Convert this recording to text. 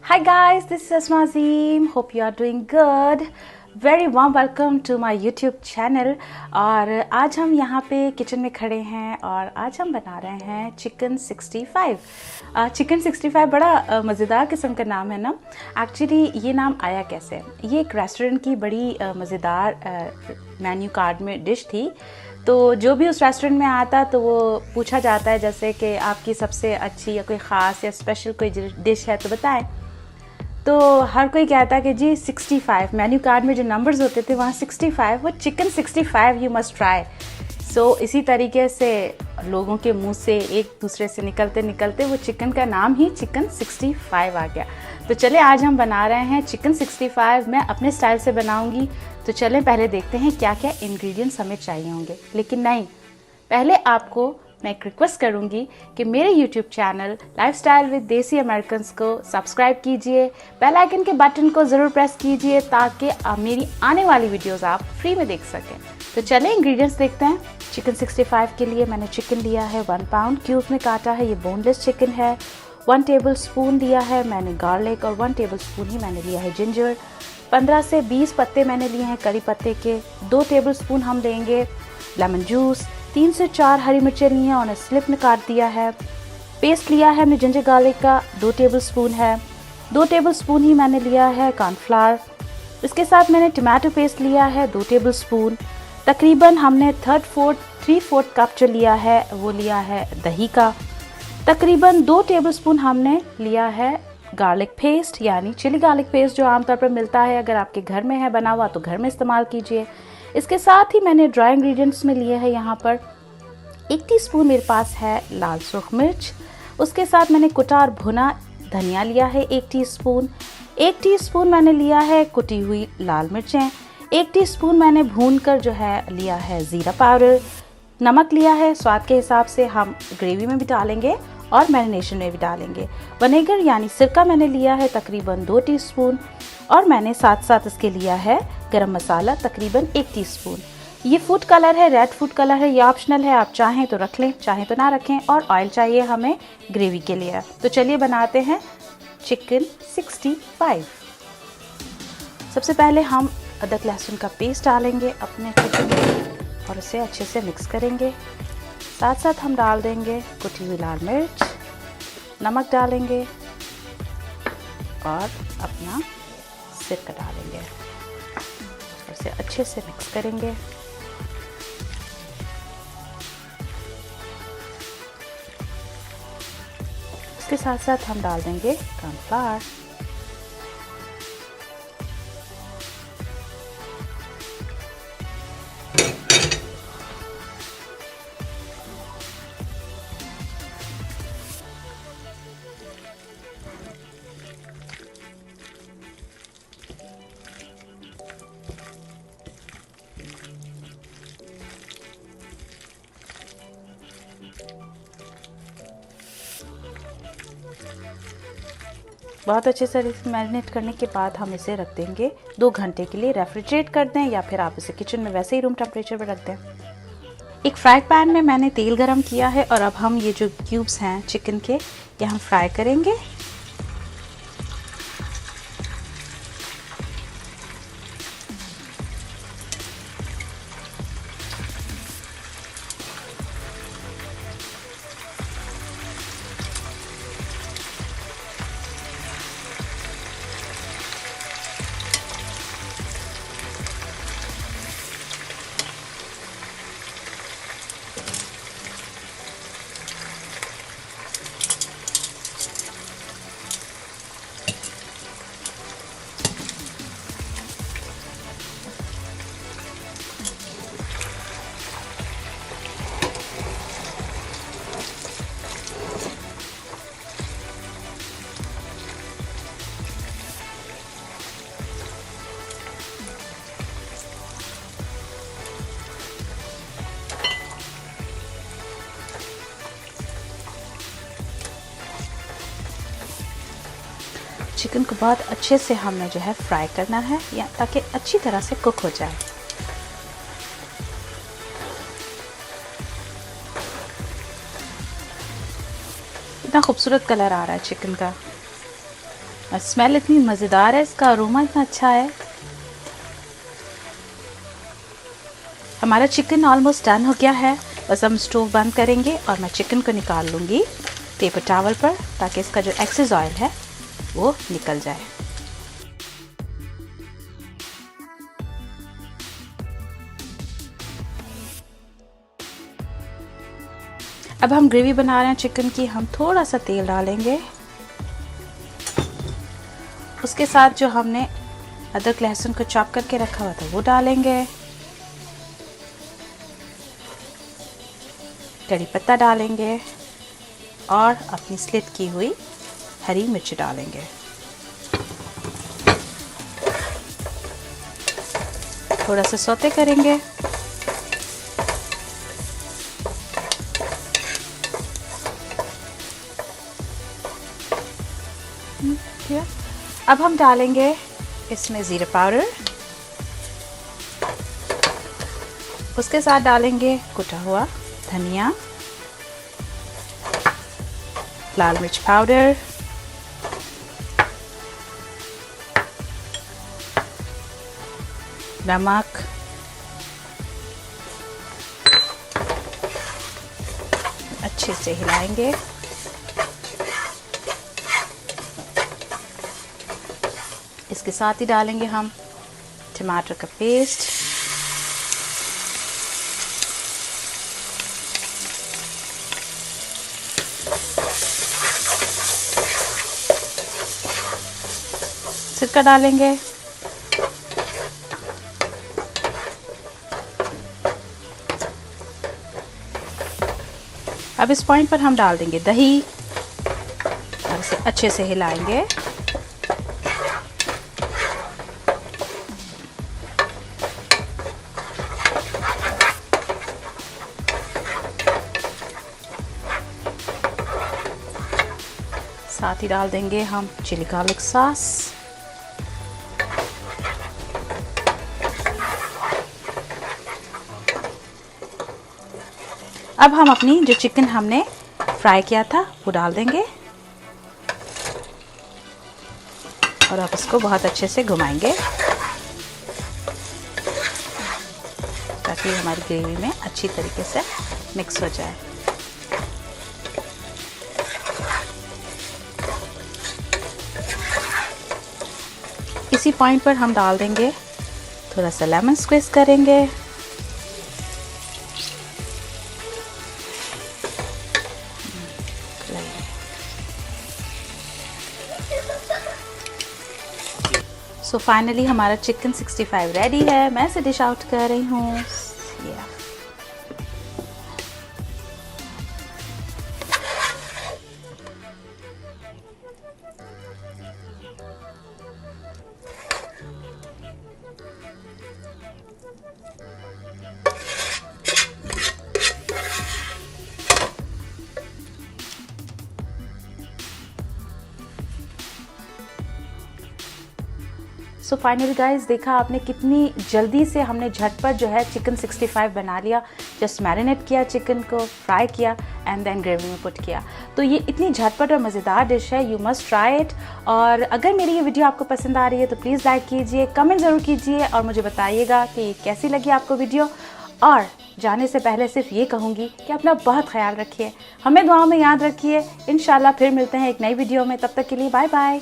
Hi guys, this is Asma Azim. Hope you are doing good. Very warm welcome to my YouTube channel. और आज हम यहाँ पे kitchen में खड़े हैं और आज हम बना रहे हैं चिकन 65। चिकन 65 बड़ा मज़ेदार किस्म का नाम है ना। एक्चुअली ये नाम आया कैसे? ये एक रेस्टोरेंट की बड़ी मज़ेदार मेन्यू कार्ड में डिश थी। तो जो भी उस रेस्टोरेंट में आता तो वो पूछा जाता है जैसे कि आपकी सबसे अच्छी या कोई ख़ास या स्पेशल कोई डिश है तो बताएं। तो हर कोई कहता है कि जी 65 मेन्यू कार्ड में जो नंबर्स होते थे वहाँ 65 वो चिकन 65 यू मस्ट ट्राई। सो इसी तरीके से लोगों के मुंह से एक दूसरे से निकलते निकलते वो चिकन का नाम ही चिकन 65 आ गया। तो चले आज हम बना रहे हैं चिकन 65। मैं अपने स्टाइल से बनाऊंगी। तो चलें पहले देखते हैं क्या क्या इंग्रेडिएंट्स हमें चाहिए होंगे। लेकिन नहीं, पहले आपको मैं एक रिक्वेस्ट करूंगी कि मेरे YouTube चैनल लाइफस्टाइल विद देसी अमेरिकन्स को सब्सक्राइब कीजिए, बेल आइकन के बटन को ज़रूर प्रेस कीजिए ताकि मेरी आने वाली वीडियोस आप फ्री में देख सकें। तो चलें इंग्रेडिएंट्स देखते हैं। चिकन 65 के लिए मैंने चिकन लिया है 1 पाउंड, क्यूब्स में काटा है, ये बोनलेस चिकन है। 1 टेबल स्पून लिया है मैंने गार्लिक और 1 टेबल स्पून ही मैंने लिया है जिंजर। 15 से 20 पत्ते मैंने लिए हैं करी पत्ते के। 2 टेबल स्पून हम लेंगे लेमन जूस। 3 से 4 हरी मिर्चें ली हैं और स्लिप में काट दिया है। पेस्ट लिया है हमने जिंजर गार्लिक का 2 टेबल स्पून है। 2 टेबल स्पून ही मैंने लिया है कॉर्नफ्लावर। इसके साथ मैंने टमाटो पेस्ट लिया है 2 टेबल स्पून। तकरीबन हमने 3/4 कप जो लिया है वो लिया है दही का। तकरीबन 2 टेबल स्पून हमने लिया है गार्लिक पेस्ट यानी चिली गार्लिक पेस्ट जो आमतौर पर मिलता है। अगर आपके घर में है बना हुआ तो घर में इस्तेमाल कीजिए। इसके साथ ही मैंने ड्राई इंग्रेडिएंट्स में लिए हैं यहाँ पर 1 टीस्पून मेरे पास है लाल सुर्ख मिर्च। उसके साथ मैंने कुटा और भुना धनिया लिया है 1 टीस्पून। 1 टीस्पून मैंने लिया है कुटी हुई लाल मिर्चें। 1 टीस्पून मैंने भून कर जो है लिया है ज़ीरा पाउडर। नमक लिया है स्वाद के हिसाब से, हम ग्रेवी में भी डालेंगे और मैरिनेशन में भी डालेंगे। विनेगर यानी सिरका मैंने लिया है तकरीबन 2 टीस्पून और मैंने साथ साथ इसके लिया है गरम मसाला तकरीबन 1 टीस्पून। ये फूड कलर है, रेड फूड कलर है, ये ऑप्शनल है, आप चाहें तो रख लें चाहें तो ना रखें। और ऑयल चाहिए हमें ग्रेवी के लिए। तो चलिए बनाते हैं चिकन 65। सबसे पहले हम अदरक लहसुन का पेस्ट डालेंगे अपने चिकन में और उसे अच्छे से मिक्स करेंगे। साथ साथ हम डाल देंगे कुटी हुई लाल मिर्च, नमक डालेंगे और अपना सिरका डालेंगे। इसे अच्छे से मिक्स करेंगे। इसके साथ साथ हम डाल देंगे कॉर्नफ्लावर। बहुत अच्छे से मैरिनेट करने के बाद हम इसे रख देंगे 2 घंटे के लिए। रेफ्रिजरेट कर दें या फिर आप इसे किचन में वैसे ही रूम टेम्परेचर पर रख दें। एक फ्राई पैन में मैंने तेल गरम किया है और अब हम ये जो क्यूब्स हैं चिकन के ये हम फ्राई करेंगे। चिकन को बहुत अच्छे से हमने जो है फ्राई करना है या ताकि अच्छी तरह से कुक हो जाए। कितना खूबसूरत कलर आ रहा है चिकन का। और स्मेल इतनी मज़ेदार है, इसका अरोमा इतना अच्छा है। हमारा चिकन ऑलमोस्ट डन हो गया है। बस हम स्टोव बंद करेंगे और मैं चिकन को निकाल लूँगी पेपर टॉवल पर, ताकि इसका जो एक्सेस ऑयल है वो निकल जाए। अब हम ग्रेवी बना रहे हैं चिकन की। हम थोड़ा सा तेल डालेंगे, उसके साथ जो हमने अदरक लहसुन को चॉप करके रखा हुआ था वो डालेंगे, कड़ी पत्ता डालेंगे और अपनी स्लिट की हुई हरी मिर्च डालेंगे। थोड़ा सा सौते करेंगे। अब हम डालेंगे इसमें ज़ीरा पाउडर, उसके साथ डालेंगे कुटा हुआ धनिया, लाल मिर्च पाउडर, नमक, अच्छे से हिलाएंगे। इसके साथ ही डालेंगे हम टमाटर का पेस्ट, सिरका डालेंगे, अब इस पॉइंट पर हम डाल देंगे दही और इसे अच्छे से हिलाएंगे। साथ ही डाल देंगे हम चिली गार्लिक सॉस, अब हम अपनी जो चिकन हमने फ्राई किया था वो डाल देंगे और अब इसको बहुत अच्छे से घुमाएंगे ताकि हमारी ग्रेवी में अच्छी तरीके से मिक्स हो जाए। इसी पॉइंट पर हम डाल देंगे थोड़ा सा लेमन स्क्वीज करेंगे, सो फाइनली हमारा चिकन 65 रेडी है। मैं इसे डिश आउट कर रही हूँ। सो फाइनली गाइस, देखा आपने कितनी जल्दी से हमने झटपट जो है चिकन 65 बना लिया। जस्ट मैरिनेट किया चिकन को, फ्राई किया एंड देन ग्रेवी में पुट किया। तो ये इतनी झटपट और मज़ेदार डिश है, यू मस्ट ट्राई इट। और अगर मेरी ये वीडियो आपको पसंद आ रही है तो प्लीज़ लाइक कीजिए, कमेंट ज़रूर कीजिए और मुझे बताइएगा कि कैसी लगी आपको वीडियो। और जाने से पहले सिर्फ ये कहूँगी कि अपना बहुत ख्याल रखिए, हमें दुआओं में याद रखिए। इंशाल्लाह फिर मिलते हैं एक नई वीडियो में, तब तक के लिए बाय बाय।